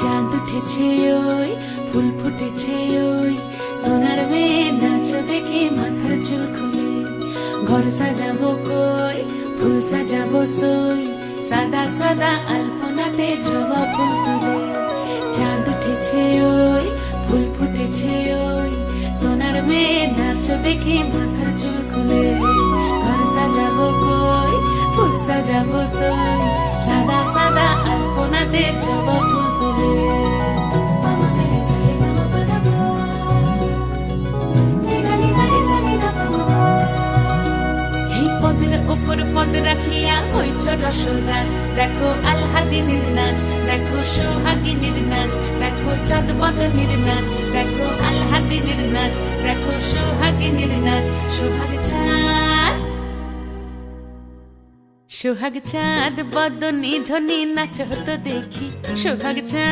চাঁদ উঠেছে ওই, ফুল ফুটেছে ওই, সোনার মেয়ে নাচো দেখে মাথার চুল খুলে। ঘর সাজাবো কই, ফুল সাজাবো সই, সাদা সাদা আলপনাতে জবা ফুল তুলে। চাঁদ উঠেছে ওই, ফুল ফুটেছে ওই, সোনার মেয়ে নাচো দেখে মাথার চুল খুলে। ঘর সাজাবো কই, ফুল সাজাবো সই, সাদা সাদা আলপনাতে জবা ফুল তুলে। এই পদের উপর পদ রাখিয়া হইছ রসরাজ, দেখো আল্লাদিনের নাচ, দেখো সোহাগিনীর নাচ, দেখো চাঁদ বদনের নাচ, দেখো আল্লাদিনের নাচ, দেখো সোহাগিনীর নাচ। সোহাগ চাঁদ, সোহাগ চাঁদ বদনী ধ্বনি নাচ হতো দেখি, সোহাগ চাঁদ।